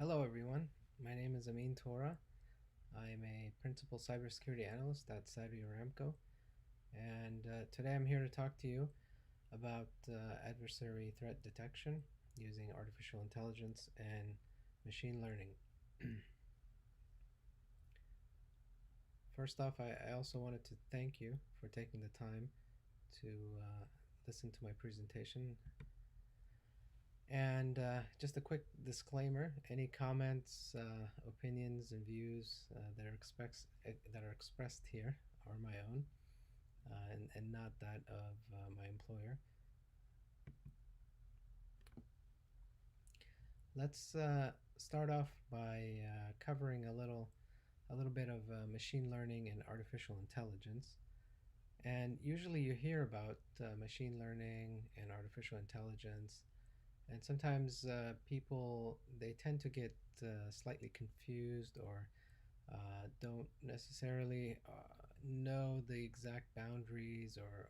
Hello everyone, my name is Amin Tora. I'm a principal cybersecurity analyst at Saudi Aramco, and today I'm here to talk to you about adversary threat detection using artificial intelligence and machine learning. First off, I also wanted to thank you for taking the time to listen to my presentation. And just a quick disclaimer, any comments, opinions, and views that are expressed here are my own and not that of my employer. Let's start off by covering a little bit of machine learning and artificial intelligence. And usually you hear about machine learning and artificial intelligence. And sometimes people, they tend to get slightly confused or don't necessarily know the exact boundaries or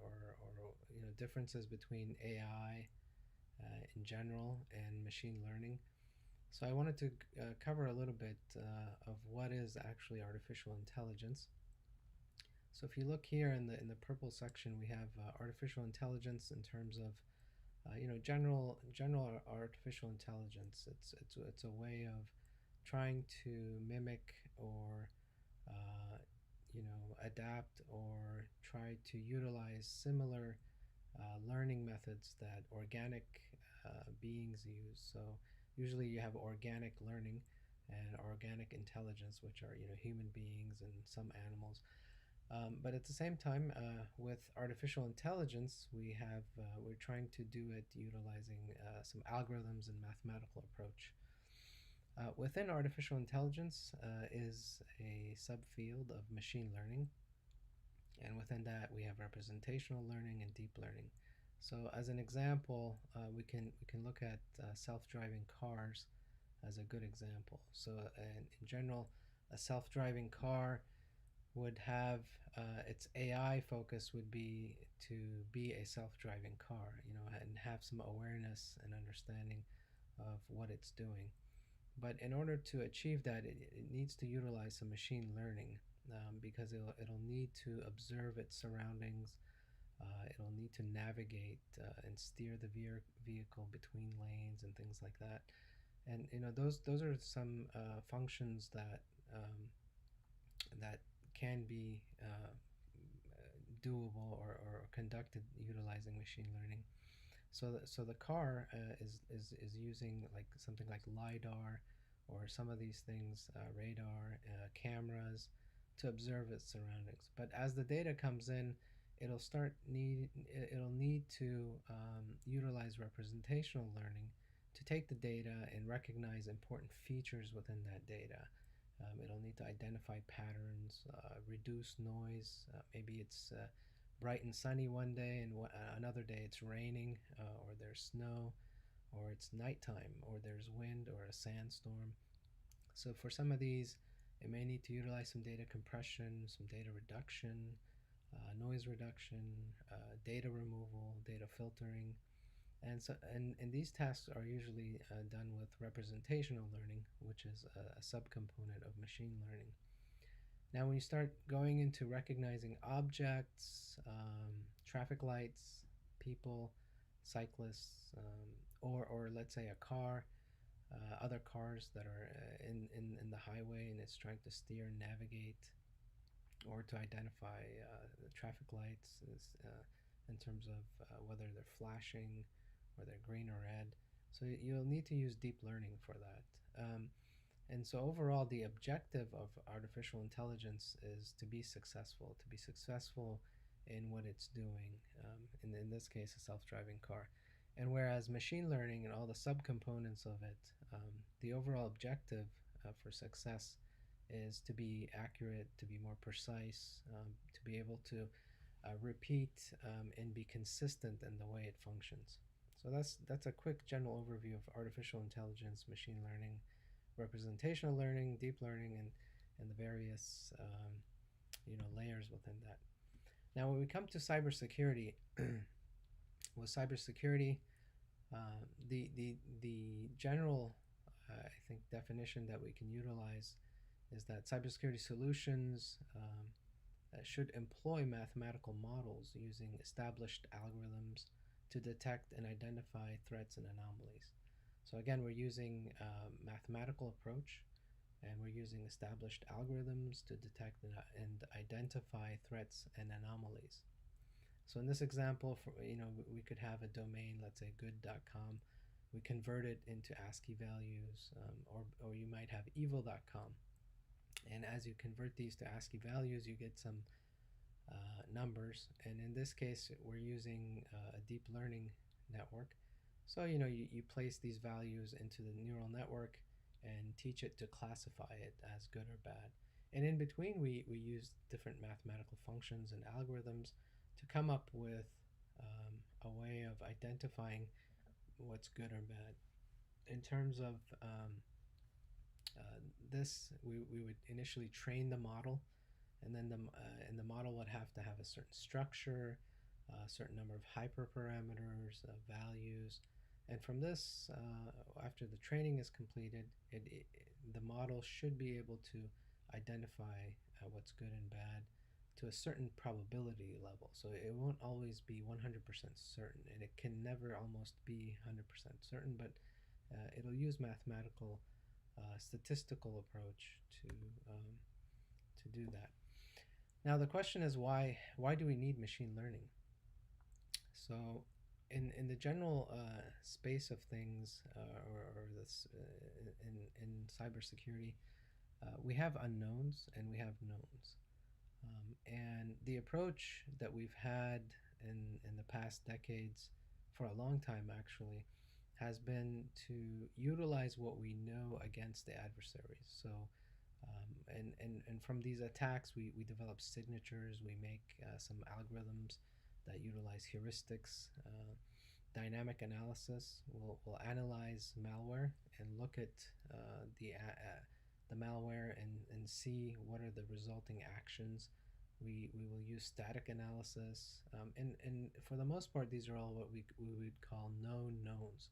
differences between AI in general and machine learning. So I wanted to cover a little bit of what is actually artificial intelligence. So if you look here in the purple section, we have artificial intelligence in terms of general artificial intelligence. It's a way of trying to mimic or adapt or try to utilize similar learning methods that organic beings use. So usually you have organic learning and organic intelligence, which are human beings and some animals. But at the same time, with artificial intelligence, we're trying to do it utilizing some algorithms and mathematical approach. Within artificial intelligence is a subfield of machine learning, and within that we have representational learning and deep learning. So, as an example, we can look at self-driving cars as a good example. So, in general, a self-driving car would have its AI focus would be to be a self-driving car, and have some awareness and understanding of what it's doing. But in order to achieve that, it needs to utilize some machine learning because it'll need to observe its surroundings. It'll need to navigate and steer the vehicle between lanes and things like that. And those are some functions that can be doable or conducted utilizing machine learning. So the car is using like something like lidar or some of these things, radar, cameras, to observe its surroundings. But as the data comes in, it'll need to utilize representational learning to take the data and recognize important features within that data. It'll need to identify patterns, reduce noise. Maybe it's bright and sunny one day, and another day it's raining, or there's snow, or it's nighttime, or there's wind, or a sandstorm. So for some of these, it may need to utilize some data compression, some data reduction, noise reduction, data removal, data filtering. And these tasks are usually done with representational learning, which is a subcomponent of machine learning. Now, when you start going into recognizing objects, traffic lights, people, cyclists, or let's say a car, other cars that are in the highway, and it's trying to steer and navigate, or to identify the traffic lights in terms of whether they're flashing or they're green or red. So you'll need to use deep learning for that. And so overall, the objective of artificial intelligence is to be successful in what it's doing, in this case, a self-driving car. And whereas machine learning and all the subcomponents of it, the overall objective for success is to be accurate, to be more precise, to be able to repeat and be consistent in the way it functions. So that's a quick general overview of artificial intelligence, machine learning, representational learning, deep learning, and the various layers within that. Now, when we come to cybersecurity, with cybersecurity, the general I think definition that we can utilize is that cybersecurity solutions should employ mathematical models using established algorithms to detect and identify threats and anomalies. So again, we're using a mathematical approach, and we're using established algorithms to detect and identify threats and anomalies. So in this example, we could have a domain, let's say good.com. We convert it into ASCII values, or you might have evil.com. And as you convert these to ASCII values, you get some numbers. And in this case, we're using a deep learning network. So you place these values into the neural network and teach it to classify it as good or bad. And in between, we use different mathematical functions and algorithms to come up with a way of identifying what's good or bad. In terms of this, we would initially train the model, and then the model would have to have a certain structure, a certain number of hyperparameters, values, and from this, after the training is completed, the model should be able to identify what's good and bad to a certain probability level. So it won't always be 100% certain, and it can never almost be 100% certain, but it'll use mathematical statistical approach to do that. Now the question is why do we need machine learning? So in the general space of things, or this in cybersecurity, we have unknowns and we have knowns. And the approach that we've had in the past decades, for a long time actually, has been to utilize what we know against the adversaries. So, and from these attacks, we develop signatures, we make some algorithms that utilize heuristics, dynamic analysis. We'll analyze malware and look at the malware and see what are the resulting actions. We will use static analysis, and for the most part, these are all what we would call known knowns.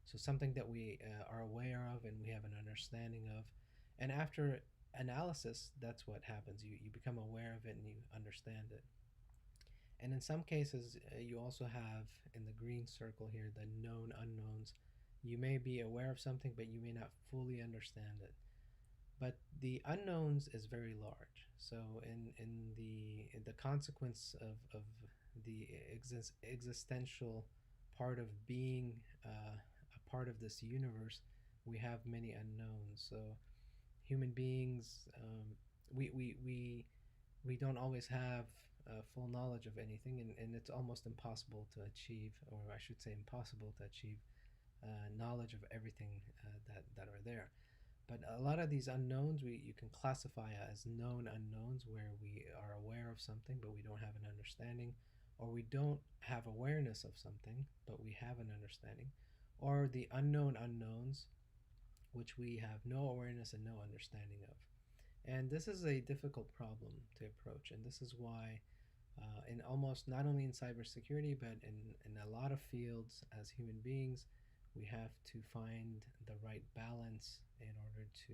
So something that we are aware of and we have an understanding of. And after analysis, that's what happens. You become aware of it and you understand it. And in some cases, you also have in the green circle here the known unknowns. You may be aware of something, but you may not fully understand it. But the unknowns is very large. So in the consequence of the existential part of being a part of this universe, we have many unknowns. So human beings, we don't always have full knowledge of anything, and it's almost impossible to achieve, or I should say impossible to achieve knowledge of everything that are there. But a lot of these unknowns, you can classify as known unknowns, where we are aware of something but we don't have an understanding, or we don't have awareness of something but we have an understanding, or the unknown unknowns, which we have no awareness and no understanding of. And this is a difficult problem to approach, and this is why in almost not only in cybersecurity but in a lot of fields as human beings, we have to find the right balance in order to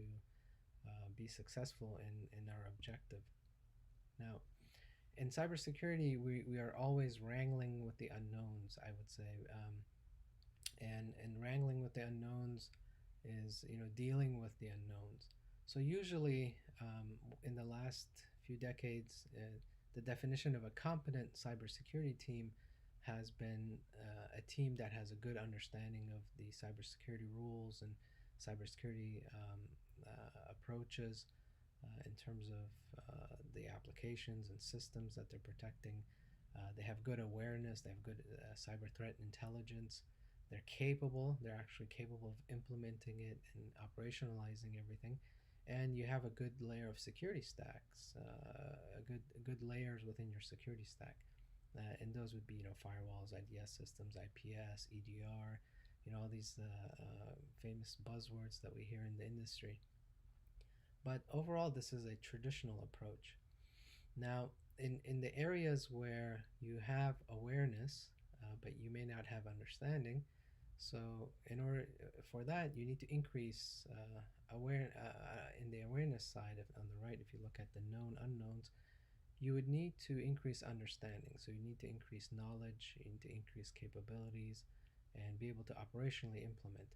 be successful in our objective. Now, in cybersecurity, we are always wrangling with the unknowns, I would say. And wrangling with the unknowns is dealing with the unknowns. So usually, in the last few decades, the definition of a competent cybersecurity team has been a team that has a good understanding of the cybersecurity rules and cybersecurity approaches in terms of the applications and systems that they're protecting. They have good awareness, they have good cyber threat intelligence. They're actually capable of implementing it and operationalizing everything. And you have a good layer of security stacks, good layers within your security stack. And those would be firewalls, IDS systems, IPS, EDR, all these famous buzzwords that we hear in the industry. But overall, this is a traditional approach. Now, in the areas where you have awareness, but you may not have understanding, So in order for that, you need to increase in the awareness side on the right. If you look at the known unknowns, you would need to increase understanding. So you need to increase knowledge, you need to increase capabilities, and be able to operationally implement.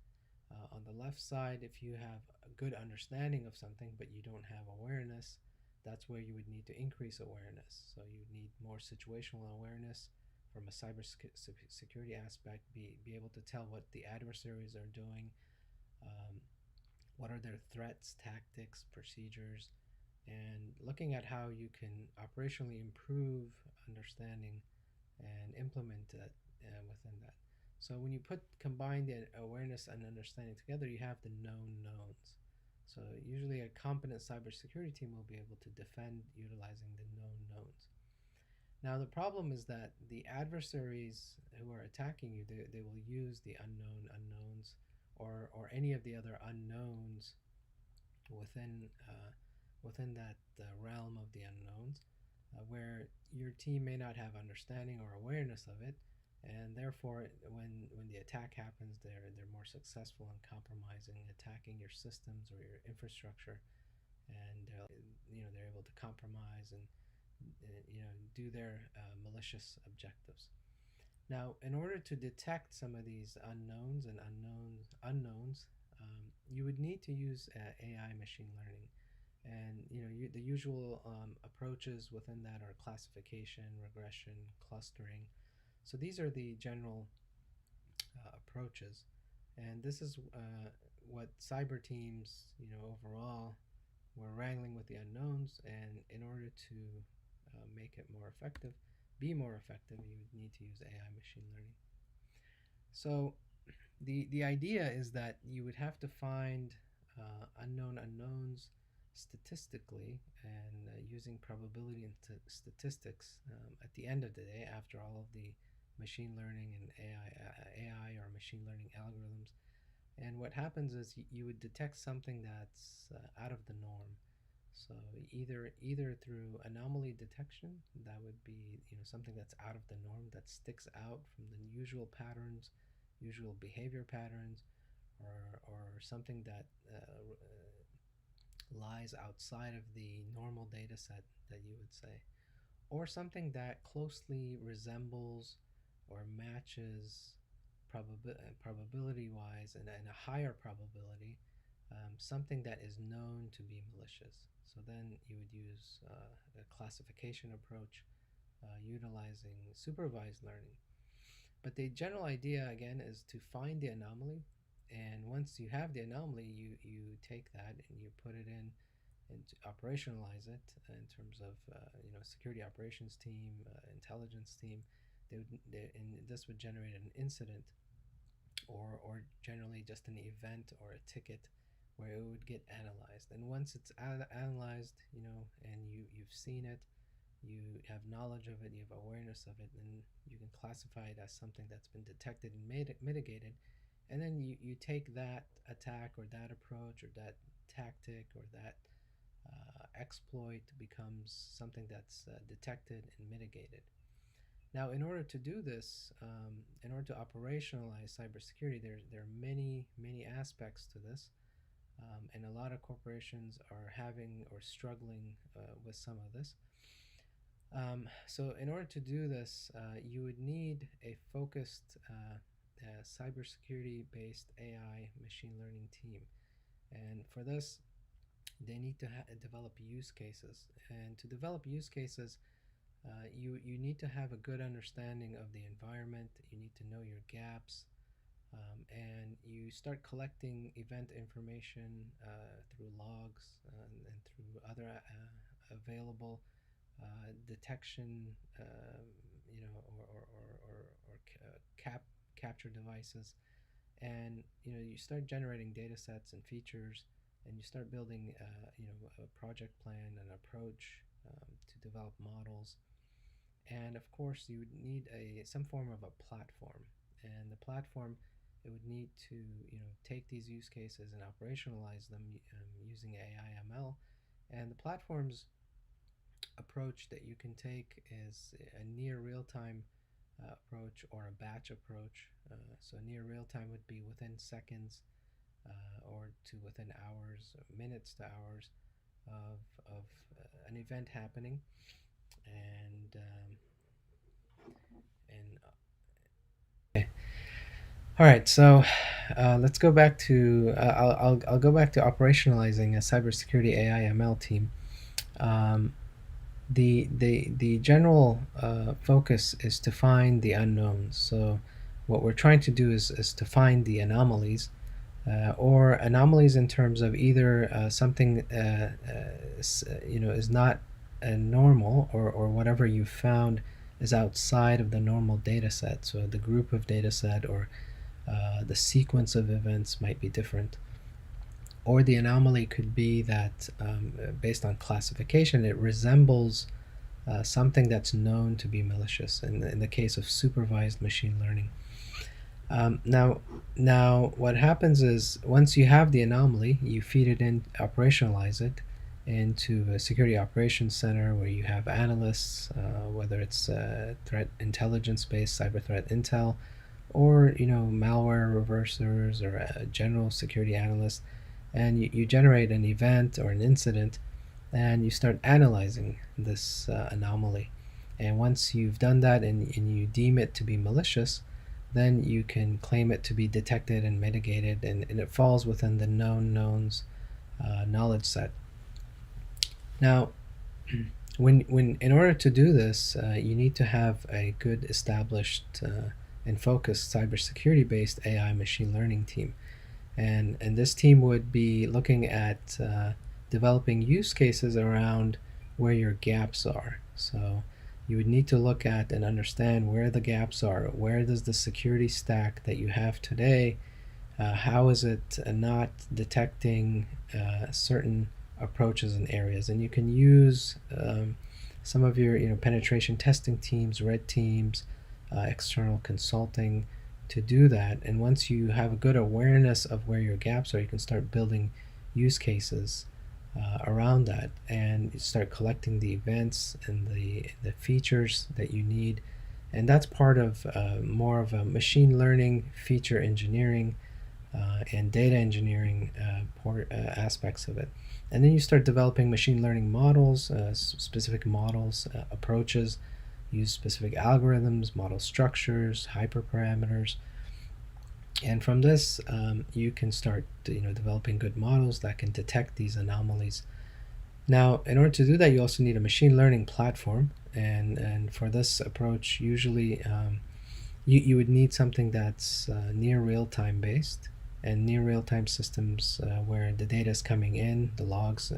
On the left side, if you have a good understanding of something but you don't have awareness, that's where you would need to increase awareness. So you need more situational awareness from a cybersecurity aspect, be able to tell what the adversaries are doing, um, what are their threats, tactics, procedures, and looking at how you can operationally improve understanding and implement that within that. So when you combine the awareness and understanding together, you have the known knowns. So usually a competent cybersecurity team will be able to defend utilizing the known knowns. Now the problem is that the adversaries who are attacking you, they will use the unknown unknowns or any of the other unknowns within within that realm of the unknowns, where your team may not have understanding or awareness of it, and therefore, when the attack happens, they're more successful in compromising, attacking your systems or your infrastructure, and they're able to compromise and do their malicious objectives. Now, in order to detect some of these unknowns, you would need to use AI machine learning, and the usual approaches within that are classification, regression, clustering. So these are the general approaches, and this is what cyber teams, overall, were wrangling with the unknowns. And in order to make it more effective, be more effective, you would need to use AI machine learning. So the idea is that you would have to find unknown unknowns statistically, and using probability and statistics at the end of the day, after all of the machine learning and AI or machine learning algorithms. And what happens is you would detect something that's out of the norm. So either through anomaly detection, that would be something that's out of the norm, that sticks out from the usual patterns, usual behavior patterns, or something that lies outside of the normal data set that you would say, or something that closely resembles or matches probability wise, and a higher probability, something that is known to be malicious. So then you would use a classification approach utilizing supervised learning. But the general idea, again, is to find the anomaly. And once you have the anomaly, you take that and you put it in and to operationalize it in terms of security operations team, intelligence team. And this would generate an incident, or generally just an event or a ticket where it would get analyzed. And once it's analyzed, and you've seen it, you have knowledge of it, you have awareness of it, then you can classify it as something that's been detected and mitigated. And then you take that attack or that approach or that tactic or that exploit becomes something that's detected and mitigated. Now, in order to do this, in order to operationalize cybersecurity, there are many aspects to this, and a lot of corporations are having or struggling with some of this. So, in order to do this, you would need a focused cybersecurity-based AI machine learning team, and for this, they need to develop use cases. And to develop use cases, you need to have a good understanding of the environment. You need to know your gaps, and you start collecting event information through logs and through other available detection, capture devices, and you start generating data sets and features, and you start building a project plan and approach to develop models. And of course you would need some form of a platform, and the platform, it would need to take these use cases and operationalize them using AI ML. And the platform's approach that you can take is a near real-time approach or a batch approach. So near real time would be within seconds or to within hours, minutes to hours of an event happening, and okay. All right, so let's go back to I'll go back to operationalizing a cybersecurity AI ML team. Um, the general focus is to find the unknowns. So what we're trying to do is to find the anomalies, or anomalies in terms of either something is not normal, or whatever you found is outside of the normal data set. So the group of data set or the sequence of events might be different. Or the anomaly could be that, based on classification, it resembles something that's known to be malicious in the case of supervised machine learning. Now, what happens is once you have the anomaly, you feed it in, operationalize it into a security operations center where you have analysts, whether it's threat intelligence based cyber threat intel, or malware reversers or a general security analyst, and you generate an event or an incident, and you start analyzing this anomaly. And once you've done that and you deem it to be malicious, then you can claim it to be detected and mitigated, and it falls within the known knowns knowledge set. Now, when in order to do this, you need to have a good established and focused cybersecurity based AI machine learning team. And this team would be looking at developing use cases around where your gaps are. So you would need to look at and understand where the gaps are. Where does the security stack that you have today, how is it not detecting certain approaches and areas? And you can use some of your penetration testing teams, red teams, external consulting to do that. And once you have a good awareness of where your gaps are, you can start building use cases around that, and start collecting the events and the features that you need. And that's part of more of a machine learning, feature engineering, and data engineering aspects of it. And then you start developing machine learning models, specific models, approaches, use specific algorithms, model structures, hyperparameters. And from this, you can start developing good models that can detect these anomalies. Now, in order to do that, you also need a machine learning platform. And for this approach, usually you would need something that's near real-time based, and near real-time systems where the data is coming in, the logs,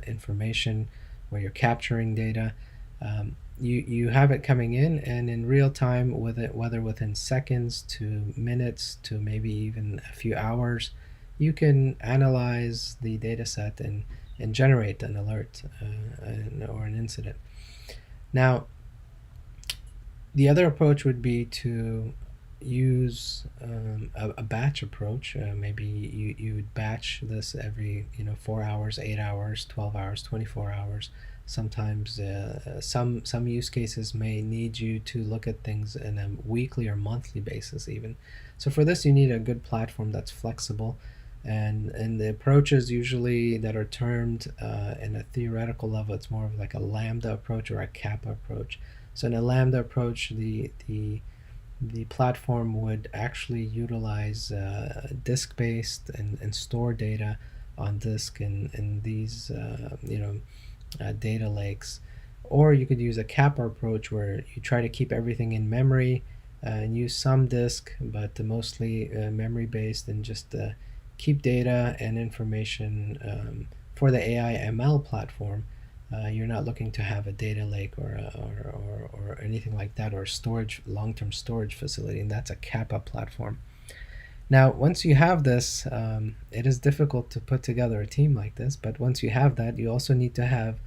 information, where you're capturing data. You have it coming in, and in real time, with it, whether within seconds to minutes to maybe even a few hours, you can analyze the data set and generate an alert or an incident. Now, the other approach would be to use a batch approach. Maybe you would batch this every 4 hours, 8 hours, 12 hours, 24 hours. Sometimes some use cases may need you to look at things in a weekly or monthly basis even. So for this, you need a good platform that's flexible, and the approaches usually that are termed in a theoretical level, it's more of like a lambda approach or a kappa approach. So in a lambda approach, the platform would actually utilize disk-based and store data on disk in these data lakes. Or you could use a kappa approach where you try to keep everything in memory and use some disk, but mostly memory-based, and just keep data and information for the AI ML platform. You're not looking to have a data lake or anything like that, or a storage, long-term storage facility, and that's a kappa platform. Now, once you have this, it is difficult to put together a team like this, but once you have that, you also need to have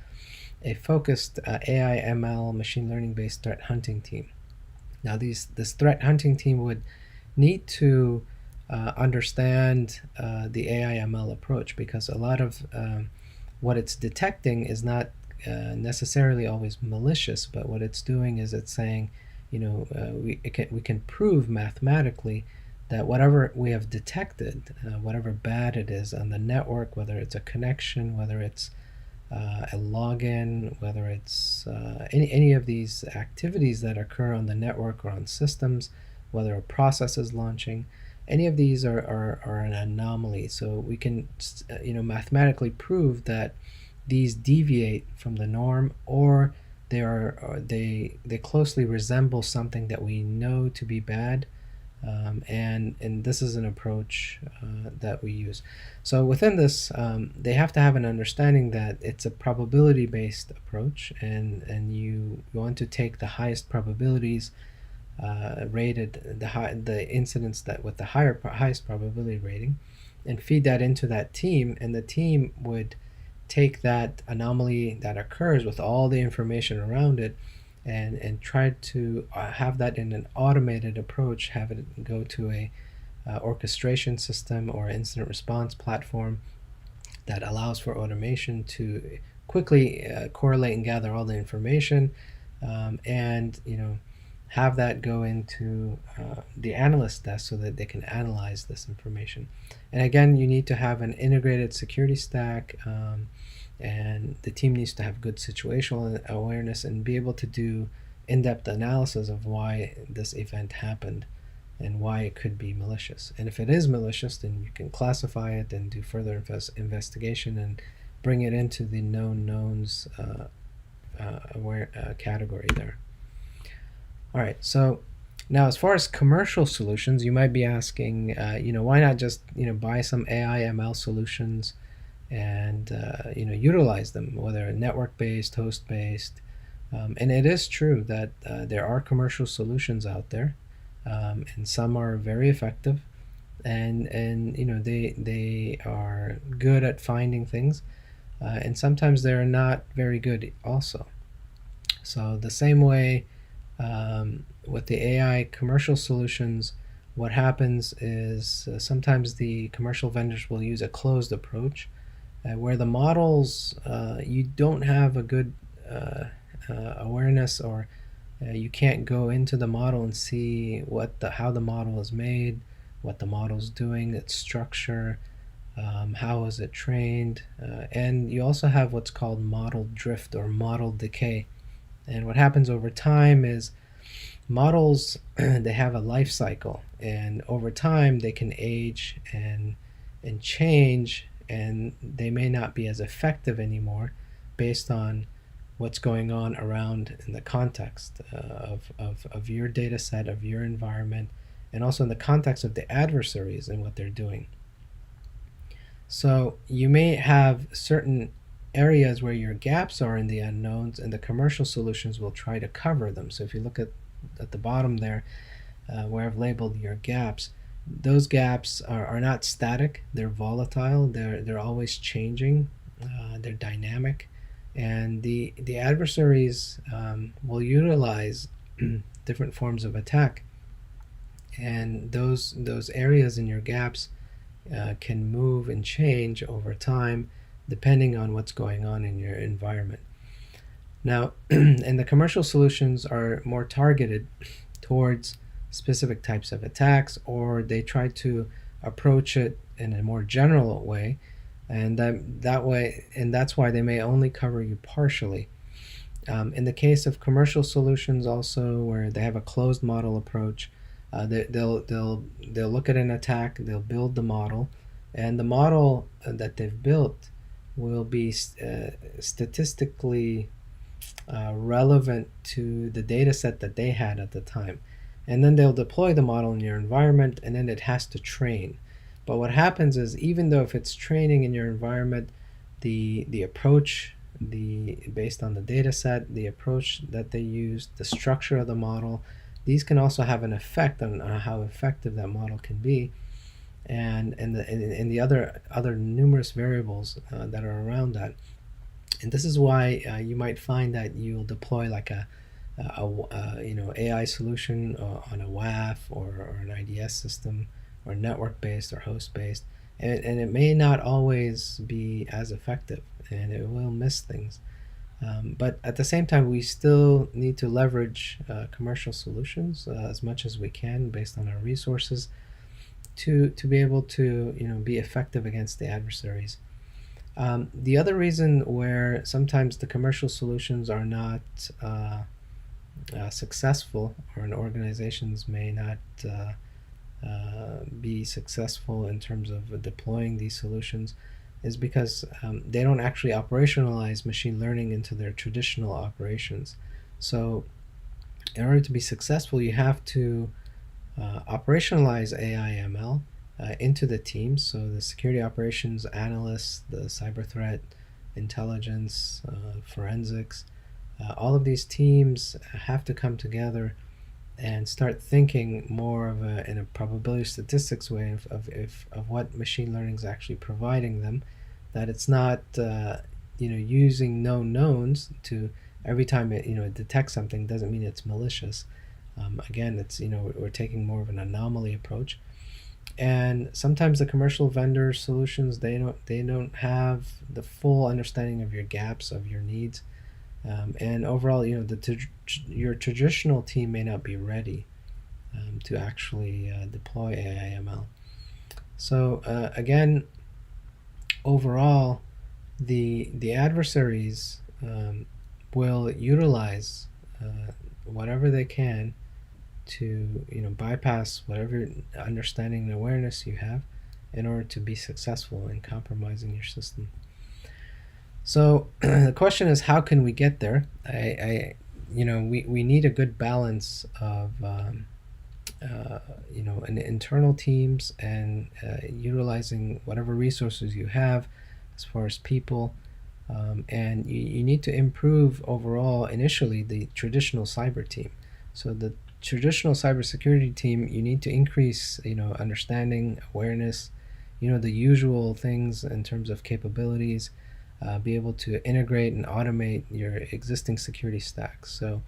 a focused AI ML machine learning based threat hunting team. Now, this threat hunting team would need to understand the AI ML approach, because a lot of what it's detecting is not necessarily always malicious, but what it's doing is it's saying, we can prove mathematically that whatever we have detected, whatever bad it is on the network, whether it's a connection, whether it's a login, whether it's any of these activities that occur on the network or on systems, whether a process is launching, any of these are an anomaly. So we can mathematically prove that these deviate from the norm, or they closely resemble something that we know to be bad, and this is an approach that we use. So within this, they have to have an understanding that it's a probability-based approach, and you want to take the highest probabilities rated, the incidents that with the highest probability rating, and feed that into that team, and the team would take that anomaly that occurs with all the information around it, and try to have that in an automated approach, have it go to a orchestration system or incident response platform that allows for automation to quickly correlate and gather all the information, and have that go into the analyst desk so that they can analyze this information. And again, you need to have an integrated security stack, and the team needs to have good situational awareness and be able to do in-depth analysis of why this event happened and why it could be malicious. And if it is malicious, then you can classify it and do further investigation and bring it into the known knowns category there. All right, so now as far as commercial solutions, you might be asking, why not just buy some AI ML solutions and utilize them, whether network-based, host-based. And it is true that there are commercial solutions out there, and some are very effective, and they are good at finding things, and sometimes they're not very good also. So the same way with the AI commercial solutions, what happens is sometimes the commercial vendors will use a closed approach, where the models, you don't have a good awareness, or you can't go into the model and see how the model is made, what the model is doing, its structure, how is it trained, and you also have what's called model drift or model decay. And what happens over time is models they have a life cycle, and over time they can age and change, and they may not be as effective anymore based on what's going on around in the context of your data set, of your environment, and also in the context of the adversaries and what they're doing. So you may have certain areas where your gaps are in the unknowns, and the commercial solutions will try to cover them. So if you look at the bottom there, where I've labeled your gaps, those gaps are not static, they're volatile, they're always changing, they're dynamic, and the adversaries will utilize different forms of attack, and those areas in your gaps can move and change over time depending on what's going on in your environment. Now, and the commercial solutions are more targeted towards specific types of attacks, or they try to approach it in a more general way, and that's why they may only cover you partially. In the case of commercial solutions, also where they have a closed model approach, they'll look at an attack, they'll build the model, and the model that they've built will be statistically relevant to the data set that they had at the time. And then they'll deploy the model in your environment, and then it has to train. But what happens is, even though if it's training in your environment, the approach, based on the data set, the approach that they use, the structure of the model, these can also have an effect on how effective that model can be, and the other numerous variables that are around that. And this is why you might find that you'll deploy like a AI solution on a WAF or an IDS system, or network based or host based, and it may not always be as effective, and it will miss things. But at the same time, we still need to leverage commercial solutions as much as we can based on our resources to be able to be effective against the adversaries. The other reason where sometimes the commercial solutions are not successful, or an organizations may not be successful in terms of deploying these solutions, is because they don't actually operationalize machine learning into their traditional operations. So in order to be successful, you have to operationalize AI ML into the teams. So the security operations analysts, the cyber threat intelligence, forensics, all of these teams have to come together and start thinking more of in a probability statistics way of what machine learning is actually providing them. That it's not using known knowns to every time it detects something doesn't mean it's malicious. Again, it's we're taking more of an anomaly approach, and sometimes the commercial vendor solutions, they don't have the full understanding of your gaps, of your needs, and overall, your traditional team may not be ready to actually deploy AI/ML. So again, overall, the adversaries will utilize whatever they can to bypass whatever understanding and awareness you have in order to be successful in compromising your system. So the question is, how can we get there? We need a good balance of internal teams and utilizing whatever resources you have as far as people, and you need to improve overall initially the traditional cyber team. So the traditional cybersecurity team, you need to increase understanding, awareness, the usual things in terms of capabilities, be able to integrate and automate your existing security stacks. So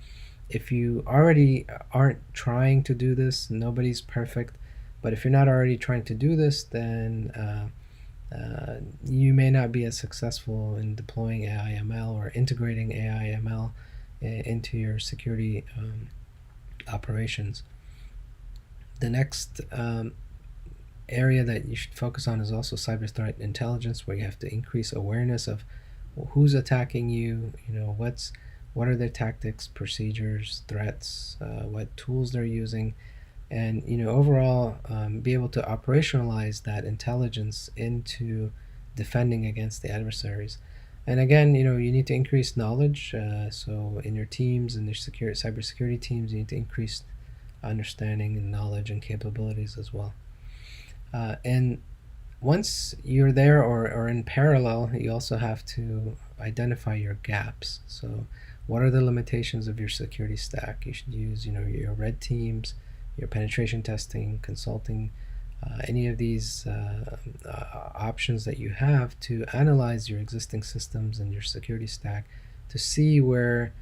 if you already aren't trying to do this, nobody's perfect, but if you're not already trying to do this, then you may not be as successful in deploying AI/ML or integrating AI/ML into your security operations. The next area that you should focus on is also cyber threat intelligence, where you have to increase awareness of who's attacking you, what are their tactics, procedures, threats, what tools they're using, and overall be able to operationalize that intelligence into defending against the adversaries. And again, you need to increase knowledge. So in your teams and your cybersecurity teams, you need to increase understanding and knowledge and capabilities as well. And once you're there, or in parallel, you also have to identify your gaps. So what are the limitations of your security stack? You should use your red teams, your penetration testing, consulting, any of these options that you have to analyze your existing systems and your security stack to see where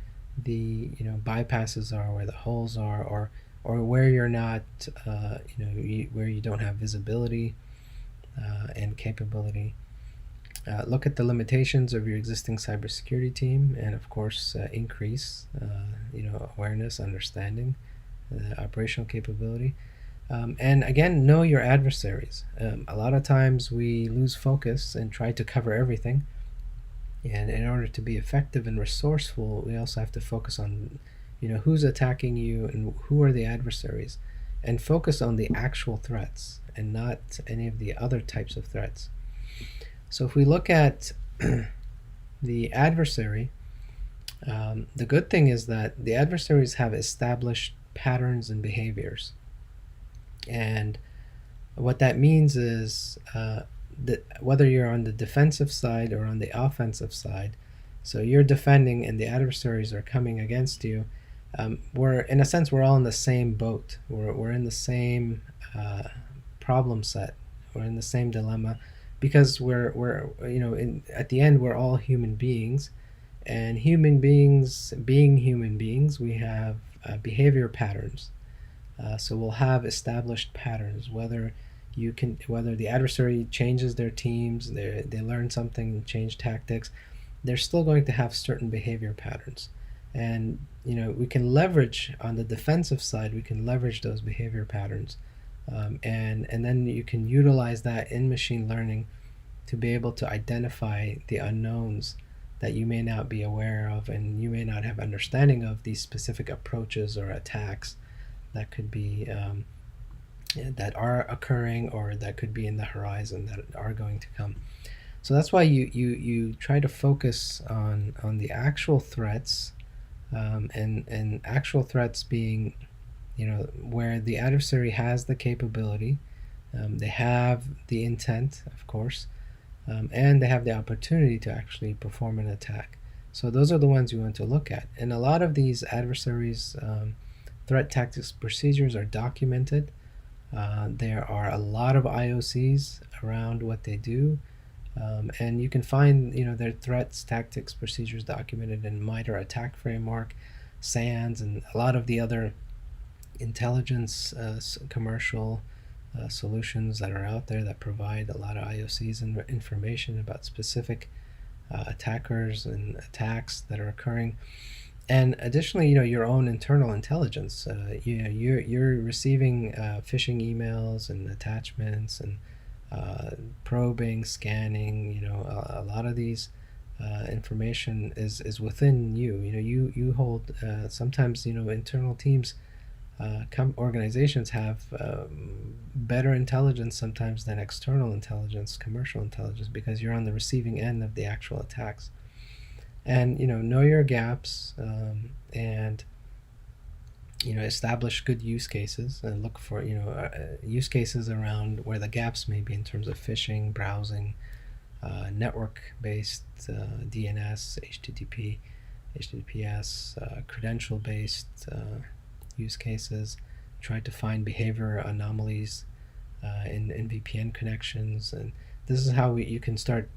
the bypasses are, where the holes are, or where you're not, where you don't have visibility and capability. Look at the limitations of your existing cybersecurity team, and of course, increase awareness, understanding, operational capability. And again, know your adversaries. A lot of times we lose focus and try to cover everything. And in order to be effective and resourceful, we also have to focus on, who's attacking you and who are the adversaries, and focus on the actual threats and not any of the other types of threats. So if we look at the adversary, the good thing is that the adversaries have established patterns and behaviors. And what that means is that whether you're on the defensive side or on the offensive side, so you're defending and the adversaries are coming against you, we're, in a sense, we're all in the same boat. We're in the same problem set. We're in the same dilemma, because we're at the end, we're all human beings, and human beings, being human beings, we have behavior patterns. So we'll have established patterns, whether the adversary changes their teams, they learn something, change tactics. they're still going to have certain behavior patterns. And we can leverage on the defensive side, we can leverage those behavior patterns, and then you can utilize that in machine learning to be able to identify the unknowns that you may not be aware of and you may not have understanding of, these specific approaches or attacks that could be that are occurring or that could be in the horizon that are going to come. So that's why you try to focus on the actual threats, and actual threats being where the adversary has the capability, they have the intent, of course, and they have the opportunity to actually perform an attack. So those are the ones you want to look at. And a lot of these adversaries, threat tactics procedures are documented. There are a lot of IOCs around what they do, and you can find their threats, tactics, procedures documented in MITRE ATT&CK framework, SANS, and a lot of the other intelligence commercial solutions that are out there that provide a lot of IOCs and information about specific attackers and attacks that are occurring. And additionally, your own internal intelligence. You're receiving phishing emails and attachments and probing, scanning. A lot of these information is within you. You hold sometimes internal teams. Organizations have better intelligence sometimes than external intelligence, commercial intelligence, because you're on the receiving end of the actual attacks. And know your gaps, and establish good use cases and look for use cases around where the gaps may be in terms of phishing, browsing, network-based DNS, HTTPS, credential-based use cases. Try to find behavior anomalies in VPN connections, and this is how you can start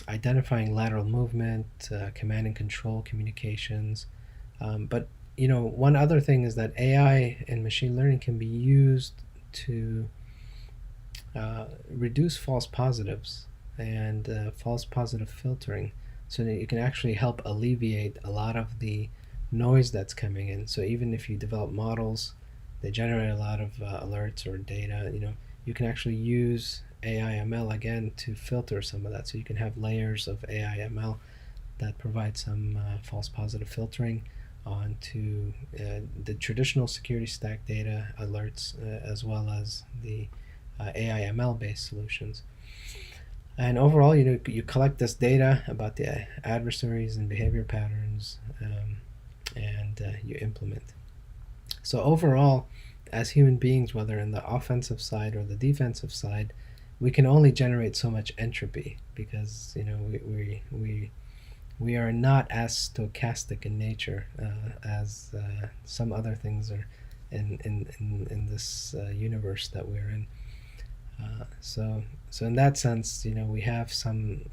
identifying lateral movement, command and control communications. But one other thing is that AI and machine learning can be used to reduce false positives and false positive filtering, so that you can actually help alleviate a lot of the noise that's coming in. So even if you develop models, they generate a lot of alerts or data, you can actually use AI ML again to filter some of that. So you can have layers of AI ML that provide some false positive filtering onto the traditional security stack data alerts, as well as the AI ML based solutions. And overall, you collect this data about the adversaries and behavior patterns, and you implement. So overall, as human beings, whether in the offensive side or the defensive side, we can only generate so much entropy, because we are not as stochastic in nature as some other things are in this universe that we're in. So in that sense, we have some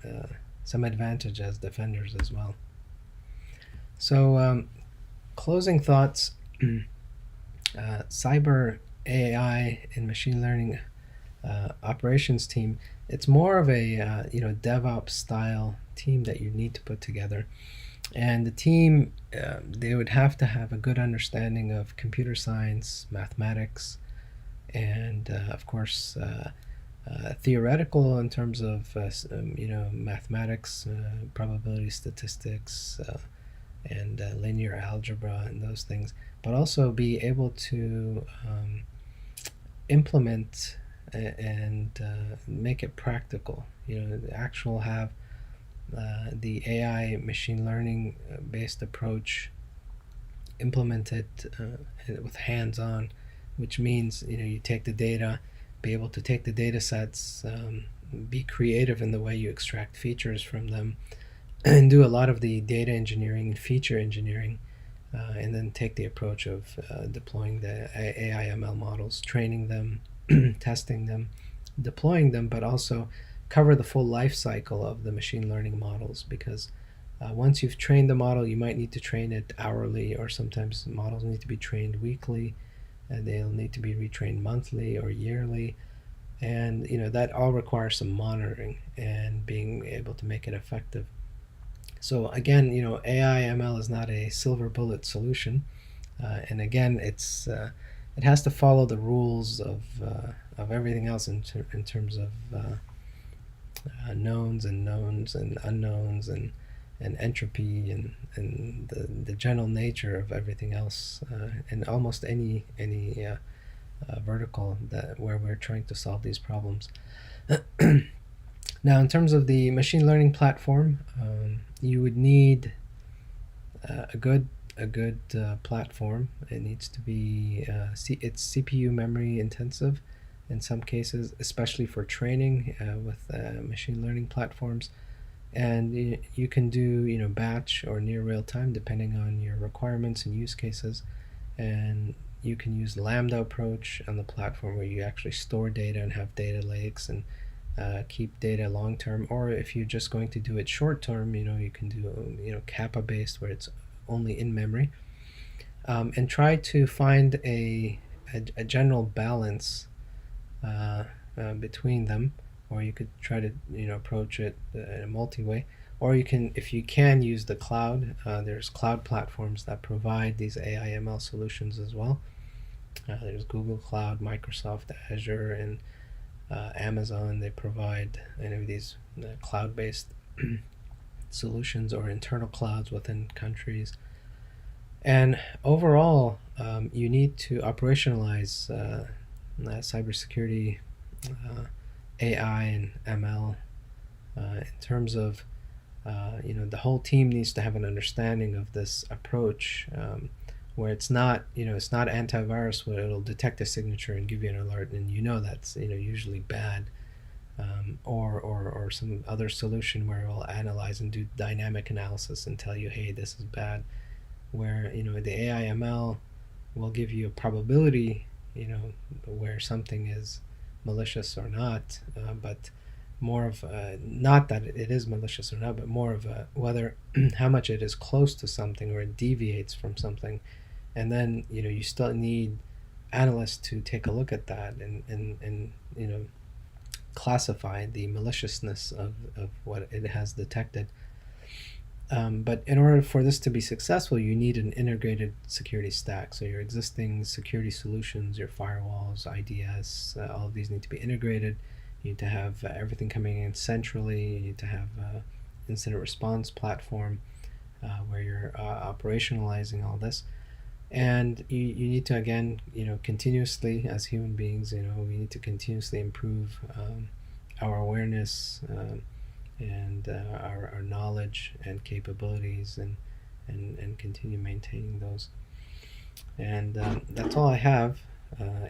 advantage as defenders as well. So closing thoughts. Cyber AI and machine learning operations team, it's more of a DevOps style team that you need to put together. And the team, they would have to have a good understanding of computer science, mathematics, and of course theoretical in terms of mathematics, probability statistics, and linear algebra and those things, but also be able to implement and make it practical. Actual have the AI machine learning based approach implemented with hands-on, which means you take the data, be able to take the data sets, be creative in the way you extract features from them, and do a lot of the data engineering and feature engineering, and then take the approach of deploying the AI ML models, training them, testing them, deploying them, but also cover the full life cycle of the machine learning models, because once you've trained the model, you might need to train it hourly, or sometimes models need to be trained weekly, and they'll need to be retrained monthly or yearly. And that all requires some monitoring and being able to make it effective. So again, AI ML is not a silver bullet solution, and again, it has to follow the rules of everything else in terms of knowns and unknowns and entropy and the general nature of everything else in almost any vertical that where we're trying to solve these problems. Now, in terms of the machine learning platform, you would need a good platform. It needs to be it's CPU memory intensive in some cases, especially for training with machine learning platforms. And you can do batch or near real time depending on your requirements and use cases. And you can use Lambda approach on the platform where you actually store data and have data lakes and keep data long term. Or if you're just going to do it short term, you can do kappa based where it's only in memory. And try to find a general balance between them, or you could try to approach it in a multi-way, or you can, if you can, use the cloud. There's cloud platforms that provide these AI ML solutions as well. There's Google Cloud, Microsoft Azure, and Amazon. They provide these cloud-based solutions or internal clouds within countries. And overall, you need to operationalize cybersecurity, AI, and ML in terms of the whole team needs to have an understanding of this approach, where it's not antivirus where it'll detect a signature and give you an alert, and that's usually bad, or some other solution where it will analyze and do dynamic analysis and tell you, hey, this is bad. Where the AI ML will give you a probability, where something is malicious or not, but more of not that it is malicious or not, but more of whether how much it is close to something or it deviates from something, and then you still need analysts to take a look at that and classify the maliciousness of what it has detected. But in order for this to be successful, you need an integrated security stack. So your existing security solutions, your firewalls, IDS, all of these need to be integrated. You need to have everything coming in centrally. You need to have incident response platform where you're operationalizing all this. And you need to, again, continuously, as human beings, we need to continuously improve our awareness, and our knowledge and capabilities, and continue maintaining those. And that's all I have.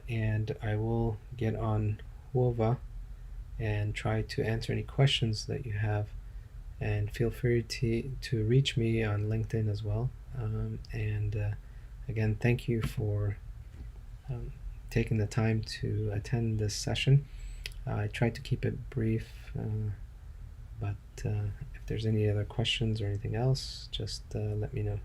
And I will get on Wova and try to answer any questions that you have. And feel free to reach me on LinkedIn as well. And again, thank you for taking the time to attend this session. I tried to keep it brief, but if there's any other questions or anything else, just let me know.